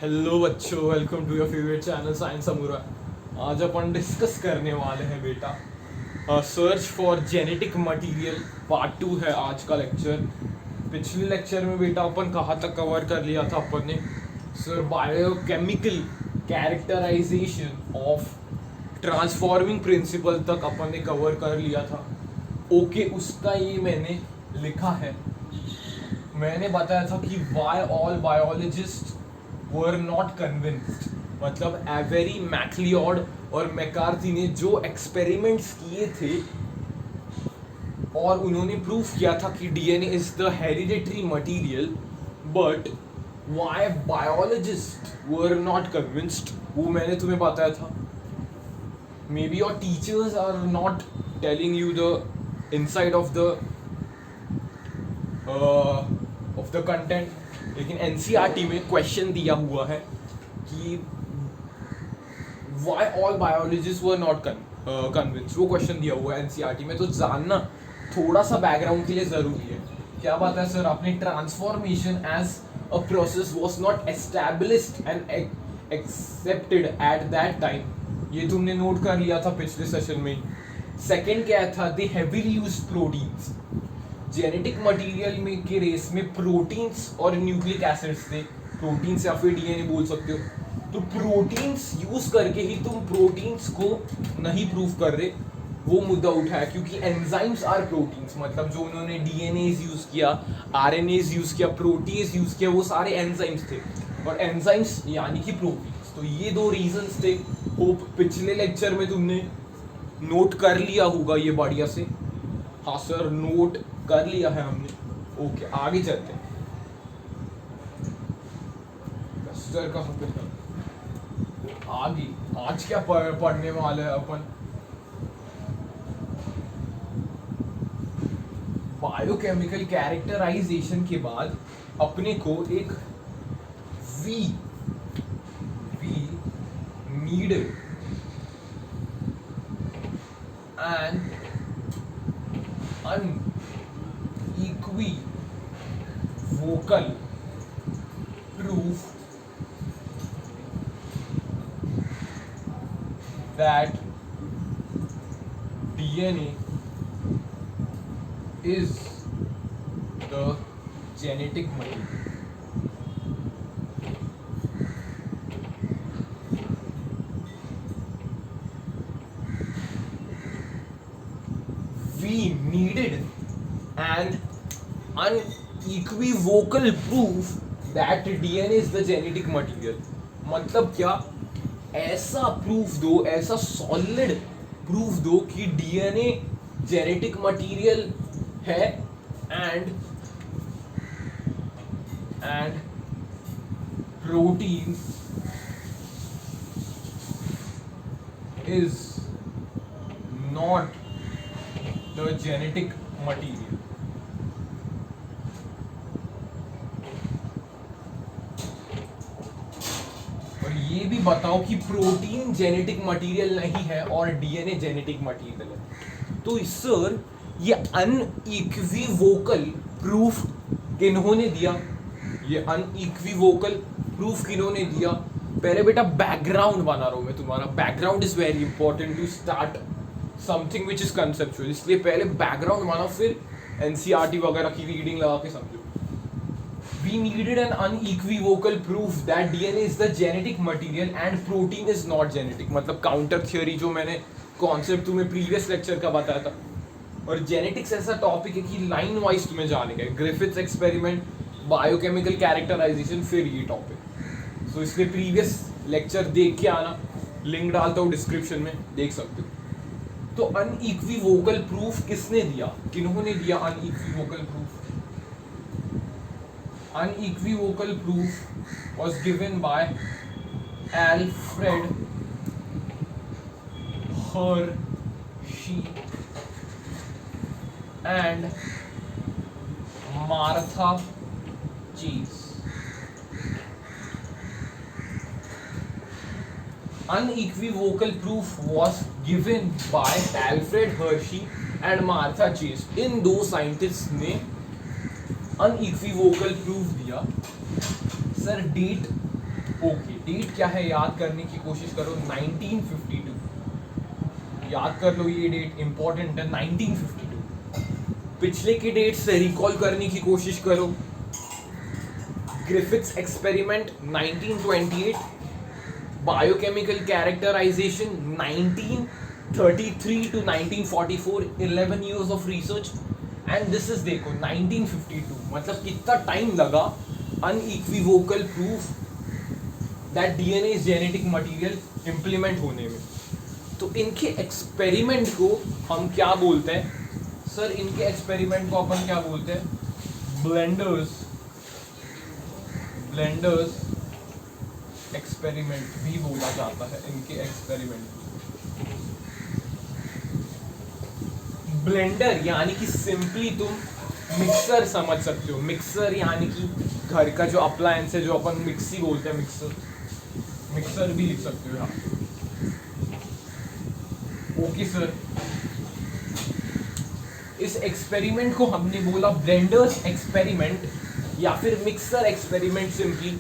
Hello बच्चों, welcome to your favourite channel science अमूरा। आज अपन डिस्कस करने वाले हैं बेटा search for genetic material part 2 है आज का लेक्चर। पिछले लेक्चर में बेटा अपन कहाँ तक कवर कर लिया था अपन ने? Sir biochemical characterisation of transforming principle तक अपन ने कवर कर लिया था। ओके, उसका ये मैंने लिखा है। मैंने बताया था कि why all biologist were not convinced, मतलब एवेरी मैक्लियोड और मैकार्थी ने जो एक्सपेरिमेंट्स किए थे और उन्होंने प्रूफ किया था कि DNA is the hereditary material, but why biologist were not convinced वो मैंने तुम्हें बताया था। Maybe your teachers are not telling you the inside of the content, लेकिन एनसीईआरटी में क्वेश्चन दिया हुआ है कि why all biologist were not convinced. वो क्वेश्चन दिया हुआ है एनसीईआरटी में, तो जानना थोड़ा सा बैकग्राउंड के लिए जरूरी है। क्या बात है सर, आपने transformation as a process was not established and accepted at that time, ये तुमने नोट कर लिया था पिछले सेशन में। सेकंड क्या था, they heavily used proteins. Genetic material में के रेस में प्रोटीन्स और न्यूक्लिक एसिड्स थे। प्रोटीन्स या फिर डीएनए बोल सकते हो। तो प्रोटीन्स यूज करके ही तुम प्रोटीन्स को नहीं प्रूव कर रहे, वो मुद्दा उठाया, क्योंकि एंजाइम्स आर प्रोटीन्स। मतलब जो उन्होंने डीएनएज यूज किया, आरएनएज यूज किया, प्रोटीज यूज किया, वो सारे एंजाइम्स थे, और एंजाइम्स यानी कि प्रोटीन्स। तो ये दो रीजंस थे। होप पिछले लेक्चर में तुमने नोट कर लिया होगा ये बढ़िया से। हाँ सर, नोट कर लिया है हमने। ओके, आगे चलते हैं। सर कहाँ पे था? आगे आज क्या पढ़ने वाले हैं अपन? बायोकेमिकल कैरेक्टराइजेशन के बाद अपने को एक we need and unequivocal proof that DNA is the genetic material. We needed an unequivocal proof that DNA is the genetic material. मतलब क्या? ऐसा प्रूफ दो, ऐसा सॉलिड प्रूफ दो कि डीएनए जेनेटिक मटेरियल है and protein is not the genetic material. और ये भी बताओ कि प्रोटीन जेनेटिक मटेरियल नहीं है और डीएनए जेनेटिक मटेरियल है। तो सर ये अनइक्विवोकल प्रूफ किन्होंने दिया? ये अनइक्विवोकल प्रूफ किन्होंने दिया? पहले बेटा बैकग्राउंड बना रहा हूं मैं तुम्हारा। Background is very important to start something which is conceptual, इसलिए पहले बैकग्राउंड बनाओ, फिर एनसीईआरटी वगैरह की रीडिंग लगा के समझो। We needed an unequivocal proof that DNA is the genetic material and protein is not genetic। मतलब काउंटर थ्योरी जो मैंने कॉन्सेप्ट तुम्हें प्रीवियस लेक्चर का बताया था। और जेनेटिक्स ऐसा टॉपिक है कि लाइन वाइज तुम्हें जाने का है। ग्रिफिथ्स एक्सपेरिमेंट, बायोकेमिकल कैरेक्टराइजेशन, फिर ये टॉपिक। सो इसलिए प्रीवियस लेक्चर देख के आना, लिंक डालता हूँ डिस्क्रिप्शन में, देख सकते हो। तो अनइक्विवोकल प्रूफ किसने दिया, किन्होंने दिया unequivocal proof? Unequivocal proof was given by Alfred Hershey and Martha Chase. Unequivocal proof was given by Alfred Hershey and Martha Chase। इन दो साइंटिस्ट ने अनइक्विवोकल प्रूफ दिया। सर डेट ओके, डेट क्या है याद करने की कोशिश करो, 1952। याद कर लो, ये डेट इंपॉर्टेंट है, 1952। पिछले की डेट से रिकॉल करने की कोशिश करो। Griffith's experiment 1928, biochemical characterisation 1933 to 1944, 11 years of research. And this is देखो 1952, मतलब कितना टाइम लगा unequivocal proof that DNA is genetic material implement होने में। तो इनके एक्सपेरिमेंट को हम क्या बोलते हैं सर? इनके एक्सपेरिमेंट को अपन क्या बोलते हैं? ब्लेंडर्स एक्सपेरिमेंट भी बोला जाता है इनके एक्सपेरिमेंट। ब्लेंडर यानी कि सिंपली तुम मिक्सर समझ सकते हो। मिक्सर यानी कि घर का जो अप्लायंस है, जो अपन मिक्सी बोलते हैं, मिक्सर भी लिख सकते हो यहाँ। ओके सर, इस एक्सपेरिमेंट को हमने बोला ब्लेंडर्स एक्सपेरिमेंट या फिर mixer experiment simply.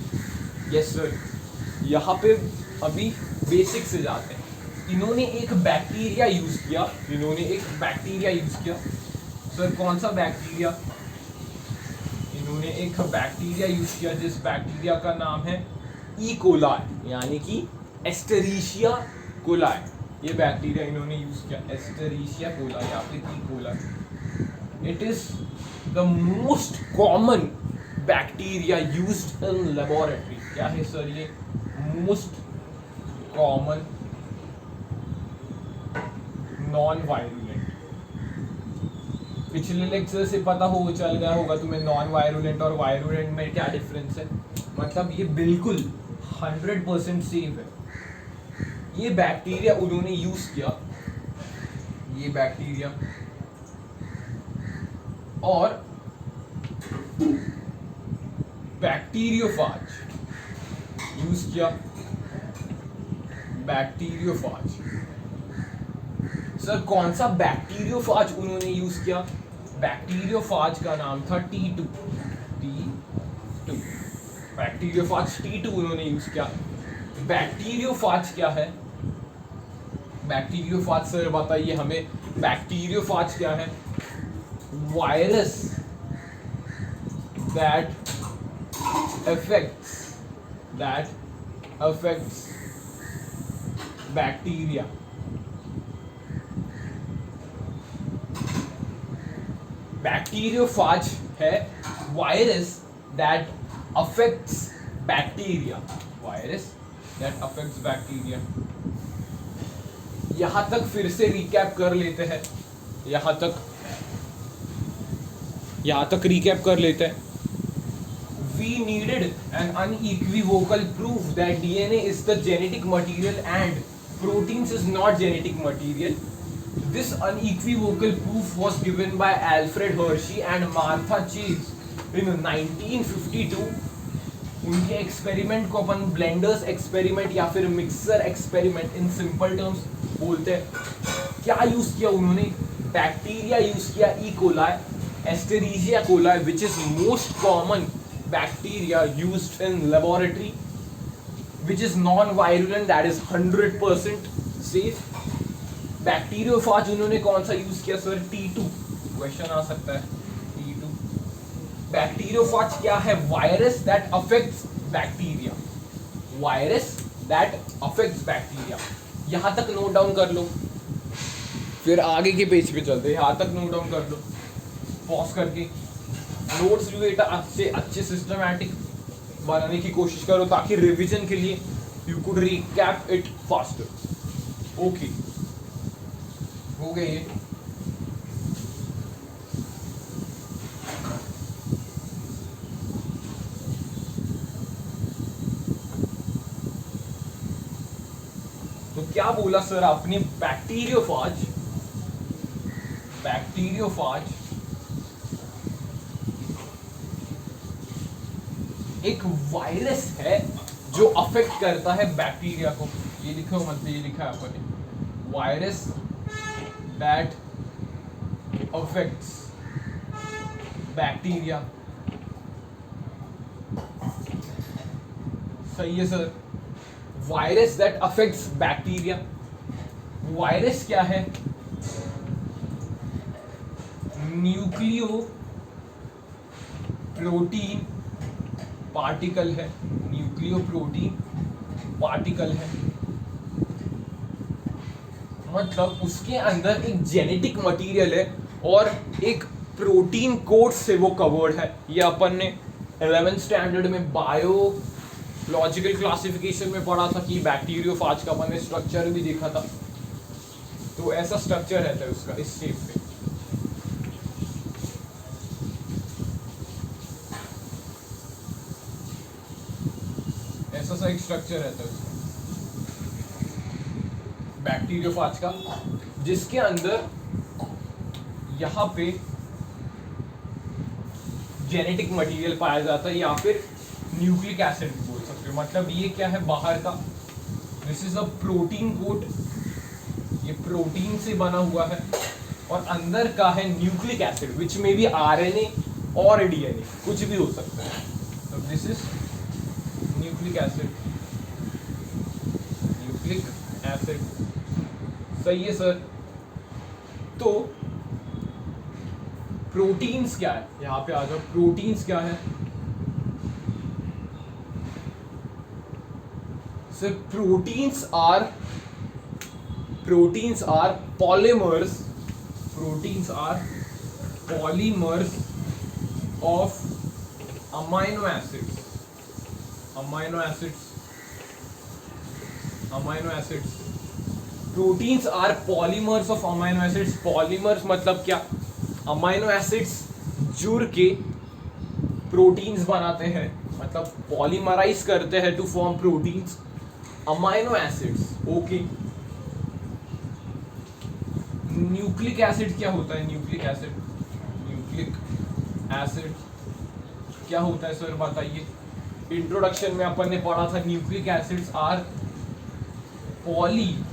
Yes sir, यहाँ पे अभी बेसिक से जाते हैं। इन्होंने एक बैक्टीरिया यूज किया। सर कौन सा बैक्टीरिया? इन्होंने एक बैक्टीरिया यूज किया जिस बैक्टीरिया का नाम है ई कोलाई, यानी कि एस्टेरिशिया कोलाई। ये बैक्टीरिया इन्होंने यूज किया, एस्टेरिशिया कोलाई या फिर E coli. It is the most common bacteria used in laboratory. क्या है सर ये? Most common noun virulent. पिछले लेक्चर से पता हो चल गया होगा तुम्हें नॉन वायरुलेंट और वायरुलेंट में क्या डिफरेंस है। मतलब ये बिल्कुल 100% सेफ है। ये बैक्टीरिया उन्होंने यूज किया, ये बैक्टीरिया, और बैक्टीरियोफाज यूज किया। बैक्टीरियोफाज सर कौन सा बैक्टीरियोफाज उन्होंने यूज किया? बैक्टीरियोफाज का नाम था T2। बैक्टीरियोफाज T2 उन्होंने यूज किया। बैक्टीरियोफाज क्या है? बैक्टीरियोफाज सर बताइए हमें, बैक्टीरियोफाज क्या है? Virus that affects bacteria। Bacteriophage है वायरस दैट अफेक्ट्स बैक्टीरिया। यहां तक फिर से रिकैप कर लेते हैं। यहां तक रिकैप कर लेते हैं। We needed an unequivocal proof that DNA is the genetic material and proteins is not genetic material. This unequivocal proof was given by Alfred Hershey and Martha Chase in 1952. उनके experiment को अपन blenders experiment या फिर mixer experiment in simple terms बोलते हैं। क्या use किया उन्होंने? Bacteria use किया, E coli, Escherichia coli, which is most common bacteria used in laboratory, which is non-virulent, that is 100% safe. Bacteriophage उन्होंने कौन सा यूज किया सर? T2। क्वेश्चन आ सकता है T2। बैक्टीरियोफाज क्या है? Virus that affects bacteria. यहां तक नोट डाउन कर लो, फिर आगे के पेज पे चलते हैं। यहां तक नोट डाउन कर लो, पॉज करके नोट्स भी बेटा अच्छे सिस्टमैटिक बनाने की कोशिश करो ताकि रिवीजन के लिए you could recap it faster. Okay, हो गए ये। तो क्या बोला सर आपने? बैक्टीरियोफाज एक वायरस है जो अफेक्ट करता है बैक्टीरिया को। ये लिखो मत, ये लिखा है आपने, वायरस दैट अफेक्ट्स बैक्टीरिया। सही है sir. Virus that affects bacteria, virus क्या है? न्यूक्लियो प्रोटीन पार्टिकल है, न्यूक्लियो प्रोटीन पार्टिकल है, मतलब उसके अंदर एक जेनेटिक मटेरियल है और एक प्रोटीन कोड से वो कवर्ड है। ये अपन ने 11th स्टैंडर्ड में बायोलॉजिकल क्लासिफिकेशन में पढ़ा था कि बैक्टीरियोफाज का अपन ने स्ट्रक्चर भी देखा था। तो ऐसा स्ट्रक्चर रहता है उसका, इस शेप में। ऐसा सा एक स्ट्रक्चर रहता है उसका बैक्टीरियोफाज का, जिसके अंदर यहाँ पे जेनेटिक मटेरियल पाया जाता है या फिर न्यूक्लिक एसिड बोल सकते हो। मतलब ये क्या है बाहर का, this is a protein coat, ये प्रोटीन से बना हुआ है, और अंदर का है न्यूक्लिक एसिड विच में भी आरएनए और डीएनए कुछ भी हो सकता है। तो this is nucleic acid, nucleic acid. सही है सर। तो प्रोटीन्स क्या है, यहां पे आ जाओ। प्रोटीन्स क्या है sir? Proteins are polymers, proteins are polymers of amino acids, amino acids. Proteins are polymers of amino acids. Polymers मतलब क्या? अमाइनो एसिड्स जुड़ के प्रोटीन्स बनाते हैं, मतलब पॉलीमराइज करते हैं to form proteins, amino acids. Okay. Nucleic acid क्या होता है? न्यूक्लिक एसिड क्या होता है सर बताइए। इंट्रोडक्शन में अपन ने पढ़ा था nucleic acids are polymers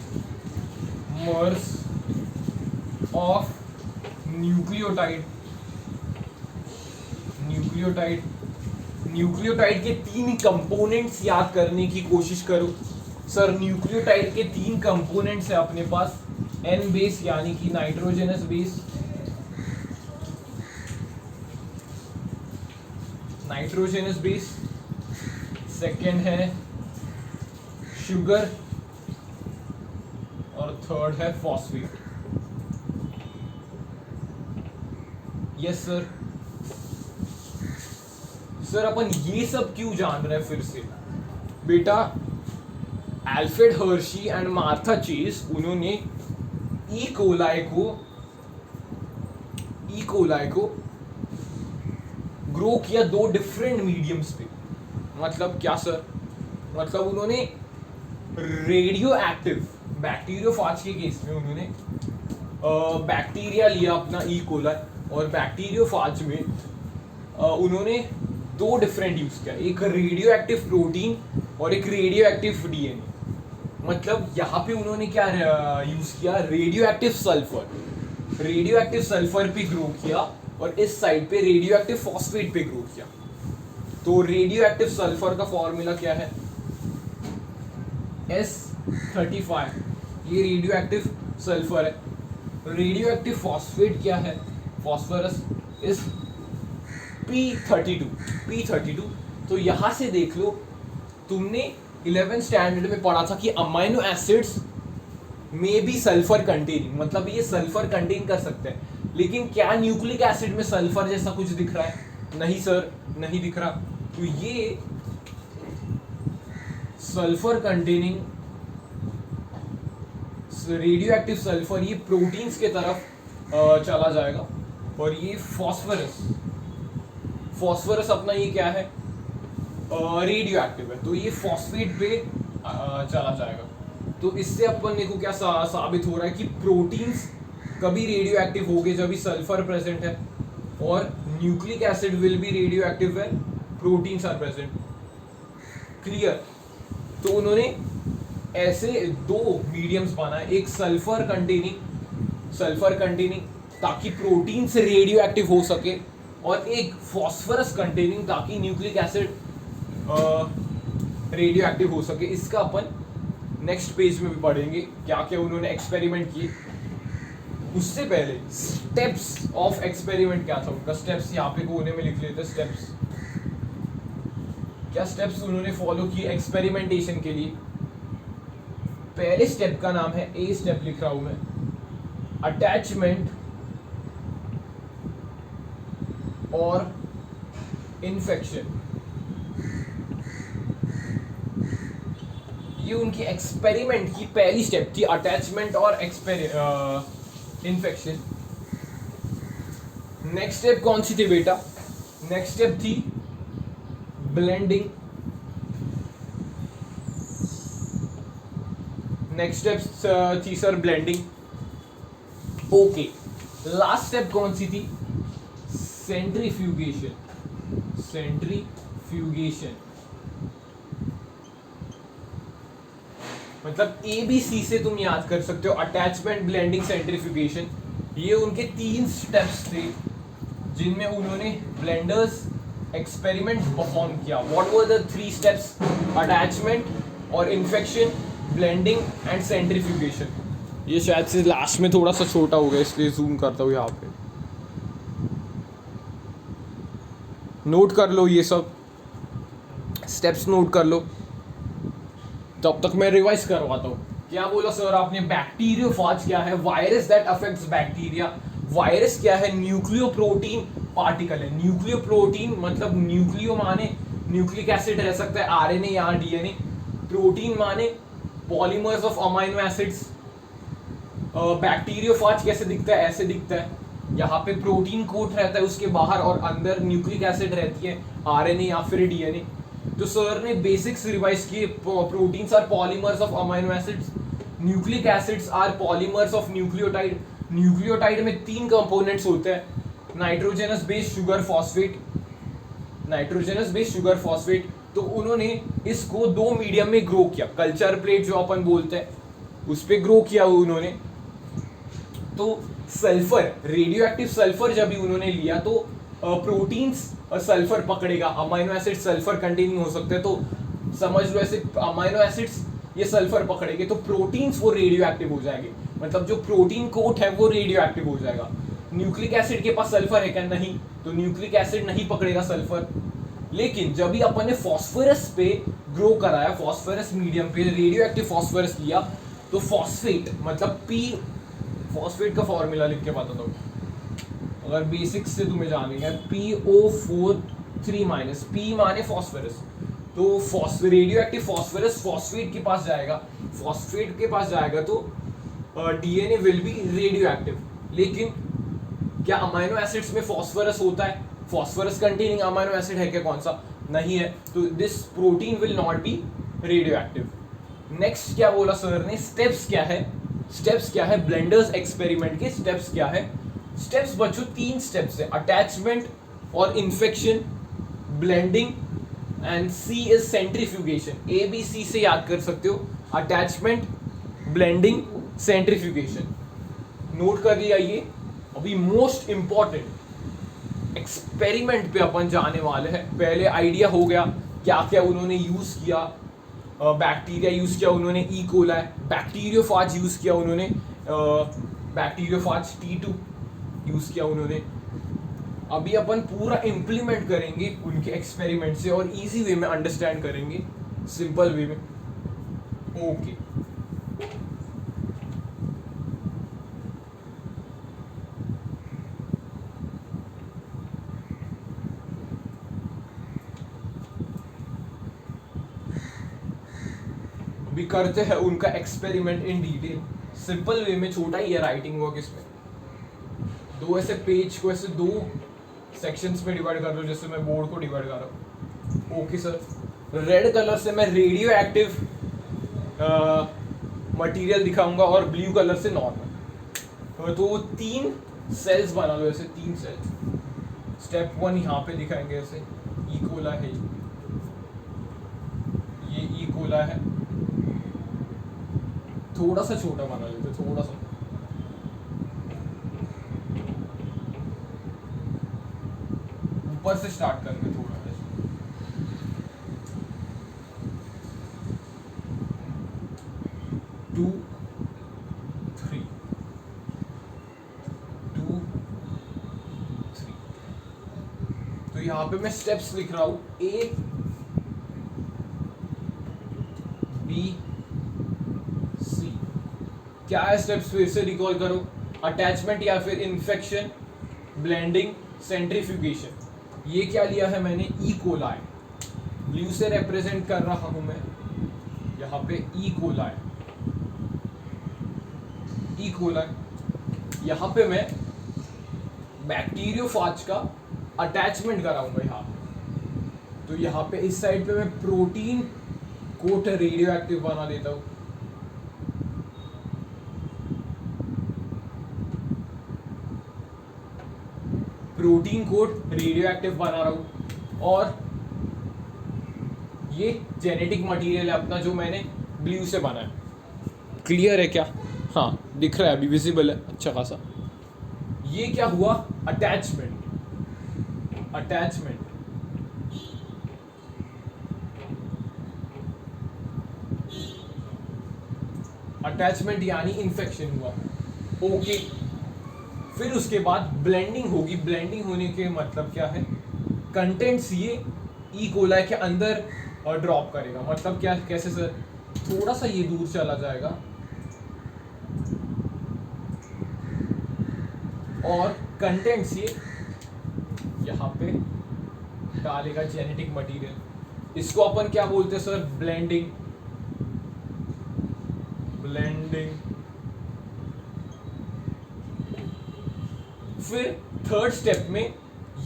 of nucleotide. Nucleotide के 3 कंपोनेंट्स याद करने की कोशिश करो सर। न्यूक्लियोटाइड के 3 कंपोनेंट्स है अपने पास। एन बेस यानी कि नाइट्रोजनस बेस, सेकेंड है शुगर, और थर्ड है फॉस्फेट। Yes sir. सर अपन ये सब क्यों जान रहे हैं फिर से? बेटा Alfred Hershey and Martha Chase, उन्होंने ई कोलाई को ग्रो किया 2 डिफरेंट मीडियम्स पे। मतलब क्या सर? मतलब उन्होंने रेडियो एक्टिव बैक्टीरियोफाज के केस में उन्होंने बैक्टीरिया लिया अपना ई कोलाई, और बैक्टीरियोफाज में उन्होंने 2 डिफरेंट यूज किया, एक रेडियो एक्टिव प्रोटीन और एक रेडियो एक्टिव डीएनए। मतलब यहाँ पे उन्होंने क्या यूज किया? रेडियो एक्टिव सल्फर पे ग्रो किया, और इस साइड पे रेडियो एक्टिव फॉस्फेट पे ग्रो किया। तो रेडियो एक्टिव सल्फर का फॉर्मूला क्या है? S35, ये रेडियो एक्टिव सल्फर है। रेडियो एक्टिव फॉस्फेट क्या है? Phosphorus is P32। तो यहां से देख लो, तुमने 11th स्टैंडर्ड में पढ़ा था कि अमाइनो एसिड्स में भी सल्फर कंटेनिंग, मतलब ये सल्फर कंटेन कर सकते हैं। लेकिन क्या न्यूक्लिक एसिड में सल्फर जैसा कुछ दिख रहा है? नहीं सर, नहीं दिख रहा। तो ये sulphur containing radio active sulphur ये प्रोटीन्स के तरफ चला जाएगा, और ये फॉस्फोरस अपना ये क्या है? रेडियो एक्टिव है, तो ये फॉस्फेट पे चला जाएगा। तो इससे अपन को क्या साबित हो रहा है कि प्रोटीन्स कभी रेडियो एक्टिव होंगे जब भी सल्फर प्रेजेंट है, और nucleic acid will be radioactive when proteins are present. Clear? तो उन्होंने ऐसे 2 मीडियम्स बनाए, एक सल्फर कंटेनिंग ताकि प्रोटीन से रेडियो एक्टिव हो सके, और एक फॉस्फोरस कंटेनिंग ताकि न्यूक्लिक एसिड रेडियो एक्टिव हो सके। इसका अपन नेक्स्ट पेज में भी पढ़ेंगे क्या क्या उन्होंने एक्सपेरिमेंट किए। उससे पहले स्टेप्स ऑफ एक्सपेरिमेंट क्या था उनका, स्टेप्स यहाँ पे कोने में लिख लेते। स्टेप्स क्या स्टेप्स उन्होंने फॉलो किए एक्सपेरिमेंटेशन के लिए। पहले स्टेप का नाम है, ए स्टेप लिख रहा हूं मैं, अटैचमेंट और इन्फेक्शन। ये उनकी एक्सपेरिमेंट की पहली स्टेप थी, अटैचमेंट और इन्फेक्शन। नेक्स्ट स्टेप कौन सी थी बेटा? नेक्स्ट स्टेप थी ब्लेंडिंग। नेक्स्ट स्टेप थी sir blending. Okay, last step कौन सी थी? सेंट्रीफ्यूगेशन। सेंट्रीफ्यूगेशन मतलब ABC से तुम याद कर सकते हो, अटैचमेंट, ब्लेंडिंग, सेंट्रीफ्यूगेशन। ये उनके 3 स्टेप्स थे जिनमें उन्होंने ब्लेंडर्स एक्सपेरिमेंट परफॉर्म किया। What were the 3 steps? Attachment और इन्फेक्शन, ब्लेंडिंग एंड सेंट्रीफ्यूगेशन। ये शायद से लास्ट में थोड़ा सा छोटा हो गया, इसलिए जूम करता हूँ यहाँ पे। नोट कर लो, ये सब स्टेप्स नोट कर लो, तब तक मैं रिवाइज करवाता हूँ। क्या बोला सर आपने? बैक्टीरियोफाज क्या है? Virus that affects bacteria. Virus क्या है? न्यूक्लियोप्रोटीन पार्टिकल है। न्यूक्लियोप्रोटीन मतलब न्यूक्लियो माने न्यूक्लिक एसिड रह सकता है, RNA या DNA। प्रोटीन माने polymers of amino acids. Bacteriophage कैसे दिखता है? ऐसे दिखता है। यहाँ पे प्रोटीन कोट रहता है उसके बाहर, और अंदर न्यूक्लिक एसिड रहती है, RNA या फिर DNA। तो सर ने बेसिक्स रिवाइज किए। Proteins are polymers of amino acids, nucleic acids are polymers of nucleotide. Nucleotide में 3 कंपोनेंट्स होते हैं, nitrogenous base sugar phosphate. Nitrogenous base sugar phosphate. तो उन्होंने इसको 2 मीडियम में ग्रो किया। कल्चर प्लेट जो अपन बोलते हैं उस पर ग्रो किया उन्होंने। तो सल्फर, रेडियो एक्टिव सल्फर जब भी उन्होंने लिया तो प्रोटीन्स सल्फर पकड़ेगा। अमाइनो एसिड सल्फर कंटेनिंग हो सकते हैं, तो समझ लो ऐसे अमाइनो एसिड्स ये सल्फर पकड़ेंगे तो प्रोटीन्स वो रेडियो एक्टिव हो जाएंगे। मतलब जो प्रोटीन कोट है वो रेडियो एक्टिव हो जाएगा। न्यूक्लिक एसिड के पास सल्फर है क्या? नहीं, तो न्यूक्लिक एसिड नहीं पकड़ेगा सल्फर। लेकिन जब भी अपन ने फॉस्फोरस पे ग्रो कराया, फॉस्फोरस मीडियम पे रेडियो एक्टिव फॉस्फोरस लिया, तो फॉस्फेट मतलब पी, फॉस्फेट का फॉर्मूला लिख के बताता हूँ अगर बेसिक्स से तुम्हें जानेंगे। PO4 3-, पी माने फॉस्फोरस। तो रेडियो एक्टिव फॉस्फोरस फॉस्फेट के पास जाएगा। फॉस्फेट के पास जाएगा तो DNA will be radio active. लेकिन क्या अमाइनो एसिड्स में फॉस्फोरस होता है? फॉस्फोरस कंटेनिंग अमाइनो एसिड है क्या? कौन सा? नहीं है, तो this protein will not be radio active. Next क्या बोला सर ने? स्टेप्स क्या है? स्टेप्स क्या है? ब्लेंडर्स एक्सपेरिमेंट के स्टेप्स क्या है? स्टेप्स बच्चों 3 स्टेप्स है, अटैचमेंट और infection, blending and C is centrifugation. ABC से याद कर सकते हो, अटैचमेंट, ब्लेंडिंग, सेंट्रीफ्यूगेशन। नोट कर लिया ये। अभी मोस्ट इंपॉर्टेंट एक्सपेरिमेंट पे अपन जाने वाले हैं। पहले आइडिया हो गया क्या क्या उन्होंने यूज किया। बैक्टीरिया यूज किया उन्होंने, ई कोलाई। बैक्टीरियोफाज यूज किया उन्होंने, बैक्टीरियोफाज T2 यूज किया उन्होंने। अभी अपन पूरा इम्प्लीमेंट करेंगे उनके एक्सपेरिमेंट से और इजी वे में अंडरस्टैंड करेंगे, सिंपल वे में। ओके, अभी करते हैं उनका experiment in detail, simple way में। छोटा ही है राइटिंग वर्क इसमें। 2 ऐसे पेज को ऐसे 2 सेक्शंस में डिवाइड कर लो, जैसे मैं बोर्ड को डिवाइड कर रहा हूँ। ओके सर, रेड कलर से मैं रेडियो एक्टिव मटेरियल दिखाऊंगा और ब्लू कलर से नॉर्मल। तो 3 सेल्स बना लो ऐसे, 3 सेल्स। स्टेप 1 यहाँ पे दिखाएंगे ऐसे, ई कोला है, ये ई कोला है। थोड़ा सा छोटा बना लेते, थोड़ा सा। ऊपर से स्टार्ट करके थोड़ा 2 3 2 3। तो यहाँ पे मैं स्टेप्स लिख रहा हूँ A B C। क्या है स्टेप्स, फिर से रिकॉल करो। अटैचमेंट या फिर इन्फेक्शन, ब्लेंडिंग, सेंट्रीफ्यूगेशन। ये क्या लिया है मैंने, ई कोलाई, ब्लू से रिप्रेजेंट कर रहा हूं मैं यहाँ पे ई कोलाई। ई कोलाई यहाँ पे मैं बैक्टीरियोफाज का अटैचमेंट कराऊंगा यहाँ पे। तो यहाँ पे इस साइड पे मैं प्रोटीन कोट रेडियो एक्टिव बना देता हूँ। प्रोटीन कोट रेडियो एक्टिव बना रहा हूँ, और ये जेनेटिक मटेरियल है अपना जो मैंने ब्लू से बना है। क्लियर है क्या? हाँ दिख रहा है, अभी विजिबल है अच्छा खासा। ये क्या हुआ, अटैचमेंट। अटैचमेंट अटैचमेंट यानी इन्फेक्शन हुआ। ओके, फिर उसके बाद ब्लेंडिंग होगी। ब्लेंडिंग होने के मतलब क्या है, कंटेंट्स ये ई कोलाई के अंदर ड्रॉप करेगा। मतलब क्या, कैसे सर, थोड़ा सा ये दूर चला जाएगा और कंटेंट्स ये यहाँ पे डालेगा जेनेटिक मटेरियल। इसको अपन क्या बोलते हैं सर, ब्लेंडिंग। ब्लेंडिंग। फिर थर्ड स्टेप में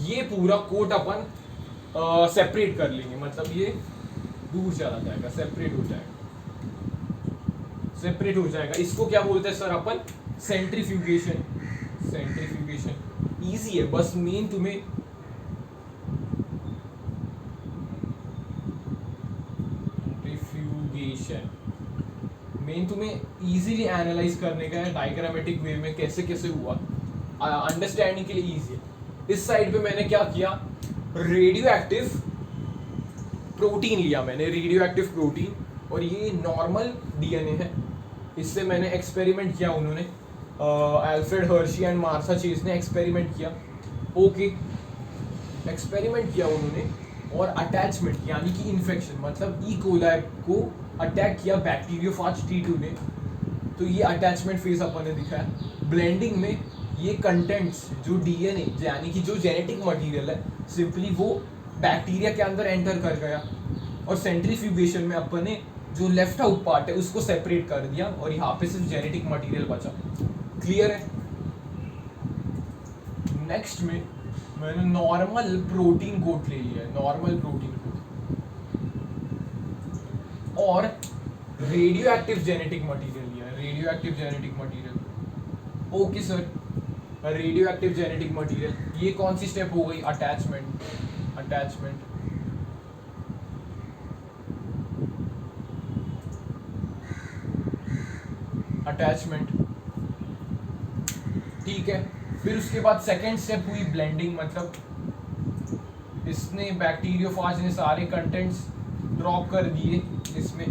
ये पूरा कोट अपन सेपरेट कर लेंगे, मतलब ये दूर चला जाएगा, सेपरेट हो जाएगा। सेपरेट हो जाएगा, इसको क्या बोलते हैं सर अपन, सेंट्रीफ्यूगेशन। सेंट्रीफ्यूगेशन इजी है, बस मेन तुम्हें इजीली एनालाइज करने का है, डायग्रामेटिक वे में कैसे कैसे हुआ, अंडरस्टैंडिंग के लिए इजी है। इस साइड पे मैंने क्या किया, रेडियो एक्टिव प्रोटीन लिया मैंने, रेडियो एक्टिव प्रोटीन, और ये नॉर्मल डीएनए है। इससे मैंने एक्सपेरिमेंट किया, उन्होंने Alfred Hershey and Marsa chase ने एक्सपेरिमेंट किया। ओके, एक्सपेरिमेंट किया उन्होंने, और अटैचमेंट यानी कि इन्फेक्शन, मतलब ई कोलाई को अटैक किया बैक्टीरियोफाज T2 ने, तो ये अटैचमेंट फेज अपन ने दिखाया। ब्लेंडिंग में ये कंटेंट्स जो डीएनए यानी कि जो जेनेटिक मटेरियल है, सिंपली वो बैक्टीरिया के अंदर एंटर कर गया, और सेंट्रीफ्यूगेशन में अपन ने जो लेफ्ट आउट पार्ट है उसको सेपरेट कर दिया, और यहाँ पे सिर्फ जेनेटिक मटेरियल बचा। क्लियर है? नेक्स्ट में मैंने नॉर्मल प्रोटीन कोट ले लिया है, नॉर्मल प्रोटीन कोट, और रेडियो एक्टिव जेनेटिक मटेरियल लिया है, radio active genetic material. Okay sir, radio active genetic material, ये कौन सी स्टेप हो गई, अटैचमेंट। अटैचमेंट अटैचमेंट ठीक है। फिर उसके बाद सेकेंड स्टेप हुई ब्लेंडिंग, मतलब इसने बैक्टीरियोफाज ने सारे कंटेंट्स ड्रॉप कर दिए इसमें।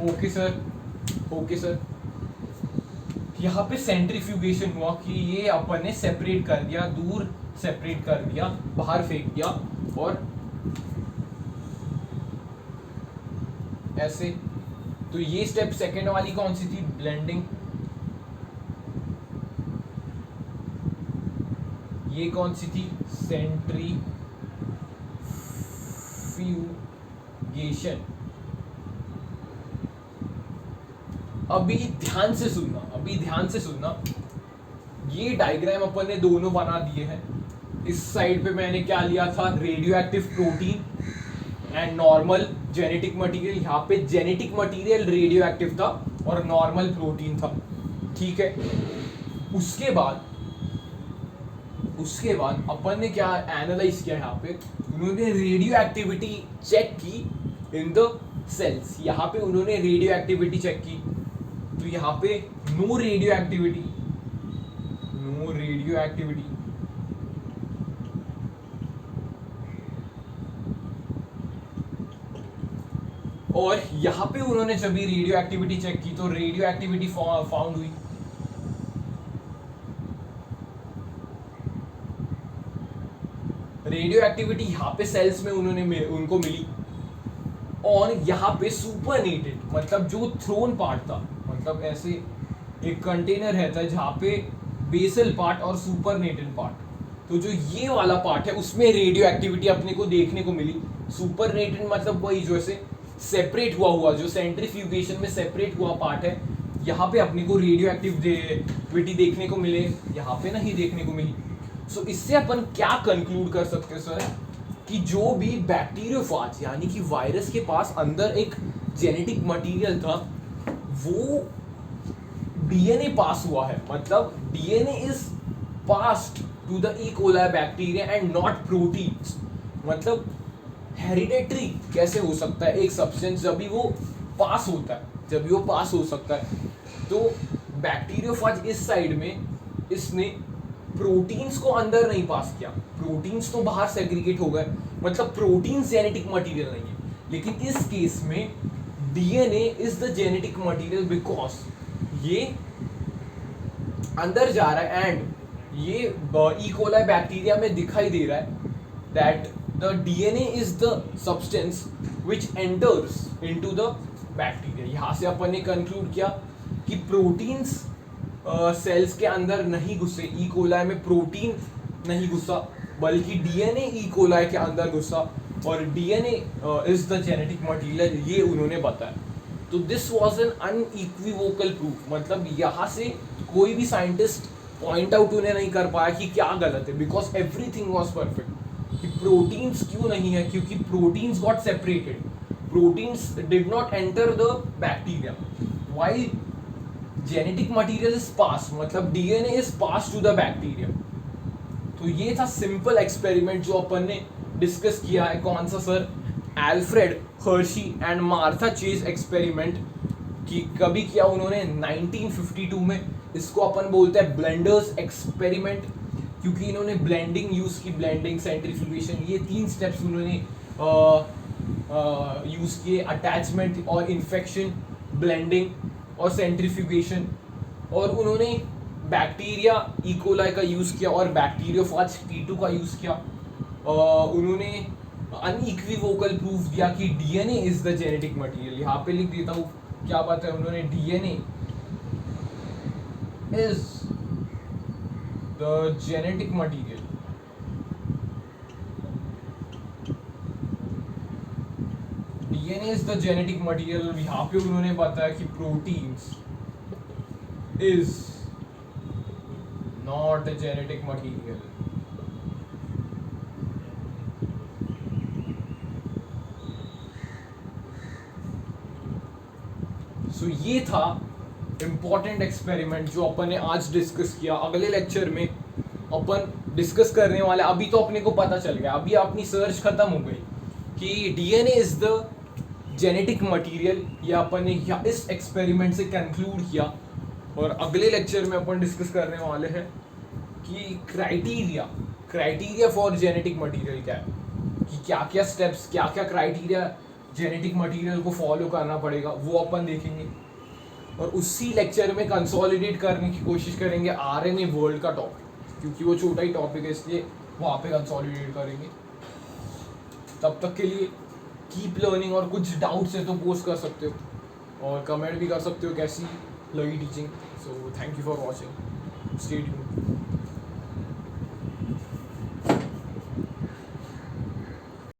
Okay sir, okay sir. यहाँ पे सेंट्रीफ्यूगेशन हुआ कि ये अपन ने सेपरेट कर दिया, दूर सेपरेट कर दिया, बाहर फेंक दिया, और ऐसे। तो ये स्टेप सेकेंड वाली कौन सी थी, ब्लेंडिंग। ये कौन सी थी, सेंट्रीफ्यूगेशन। अभी ध्यान से सुनना, अभी ध्यान से सुनना, ये डायग्राम अपन ने दोनों बना दिए हैं। इस साइड पे मैंने क्या लिया था, radio active protein and normal genetic material. यहाँ पे जेनेटिक मटेरियल रेडियो एक्टिव था और नॉर्मल प्रोटीन था, ठीक है। उसके बाद अपन ने क्या एनालाइज किया, यहाँ पे उन्होंने रेडियो एक्टिविटी चेक की इन द सेल्स। यहाँ पे उन्होंने रेडियो एक्टिविटी चेक की, तो यहाँ पे no radioactivity, no radioactivity. और यहाँ पे उन्होंने जब भी रेडियो एक्टिविटी चेक की तो रेडियो एक्टिविटी फाउंड हुई। रेडियो एक्टिविटी यहाँ पे सेल्स में उनको मिली, और यहाँ पे सुपरनेटेड मतलब जो थ्रोन पार्ट था, मतलब ऐसे एक कंटेनर रहता है जहाँ पे बेसल पार्ट और सुपरनेटेड पार्ट, तो जो ये वाला पार्ट है उसमें रेडियो एक्टिविटी अपने को देखने को मिली। सुपरनेटेड मतलब वही जो ऐसे सेपरेट हुआ जो सेंट्रीफ्यूगेशन में सेपरेट हुआ पार्ट है, यहाँ पे अपने को रेडियो एक्टिविटी देखने को मिले, यहाँ पे नहीं देखने को मिली। सो इससे अपन क्या कंक्लूड कर सकते हैं सर, कि जो भी बैक्टीरियोफाज यानी कि वायरस के पास अंदर एक जेनेटिक मटेरियल था वो डीएनए पास हुआ है, मतलब DNA is passed to the E coli bacteria and not proteins. मतलब हेरिडेटरी कैसे हो सकता है एक सब्सटेंस जब भी वो पास होता है, जब भी वो पास हो सकता है। तो बैक्टीरियोफाज इस साइड में इसने प्रोटीन्स को अंदर नहीं पास किया, प्रोटीन्स तो बाहर सेग्रीगेट हो गए, मतलब प्रोटीन्स जेनेटिक मटेरियल नहीं है। लेकिन इस केस में DNA is the genetic material because ये अंदर जा रहा है एंड ये ई कोलाई बैक्टीरिया में दिखाई दे रहा है that the DNA is the substance which enters into the bacteria. यहाँ से अपन ने कंक्लूड किया कि प्रोटीन्स सेल्स के अंदर नहीं घुसे, ई कोलाई में प्रोटीन नहीं घुसा बल्कि डीएनए ई कोलाई के अंदर घुसा, और DNA is the genetic material, ये उन्होंने बताया। तो this was an unequivocal proof, मतलब यहाँ से कोई भी साइंटिस्ट पॉइंट आउट उन्हें नहीं कर पाया कि क्या गलत है, बिकॉज एवरीथिंग वाज परफेक्ट। कि प्रोटीन्स क्यों नहीं है, क्योंकि proteins got separated, proteins did not enter the bacteria while genetic material is pass, मतलब DNA is pass to the bacteria. तो ये था सिंपल एक्सपेरिमेंट जो अपन ने डिस्कस किया है। कौन सा sir? Alfred Hershey and Martha chase experiment की कभी किया उन्होंने 1952 में। इसको अपन बोलते हैं ब्लेंडर्स एक्सपेरिमेंट, क्योंकि इन्होंने ब्लेंडिंग यूज की, ब्लेंडिंग, सेंट्रीफ्यूगेशन, ये 3 स्टेप्स उन्होंने यूज किए, अटैचमेंट और इन्फेक्शन, ब्लेंडिंग और सेंट्रीफ्यूगेशन। और उन्होंने बैक्टीरिया ई कोलाई का यूज़ किया और बैक्टीरियोफाज T2 का यूज़ किया। उन्होंने अनइक्विवोकल प्रूफ दिया कि DNA is the genetic material. यहाँ पे लिख देता हूँ क्या बात है, उन्होंने DNA is the genetic material, DNA is the genetic material. यहाँ पे उन्होंने बताया कि proteins is not a genetic material। So ये था इम्पॉर्टेंट एक्सपेरिमेंट जो अपन ने आज डिस्कस किया। अगले लेक्चर में अपन डिस्कस करने वाले, अभी तो अपने को पता चल गया, अभी अपनी सर्च खत्म हो गई कि DNA is the genetic material, या अपन ने इस एक्सपेरिमेंट से कंक्लूड किया। और अगले लेक्चर में अपन डिस्कस करने वाले हैं कि क्राइटेरिया फॉर जेनेटिक मटेरियल क्या है, कि क्या क्या स्टेप्स, क्या क्या क्राइटेरिया जेनेटिक मटेरियल को फॉलो करना पड़ेगा, वो अपन देखेंगे। और उसी लेक्चर में कंसोलिडेट करने की कोशिश करेंगे आरएनए वर्ल्ड का टॉपिक, क्योंकि वो छोटा ही टॉपिक है, इसलिए वहाँ पे कंसोलिडेट करेंगे। तब तक के लिए कीप लर्निंग, और कुछ डाउट्स है तो पोस्ट कर सकते हो और कमेंट भी कर सकते हो कैसी लगी teaching. So thank you for watching, stay tuned.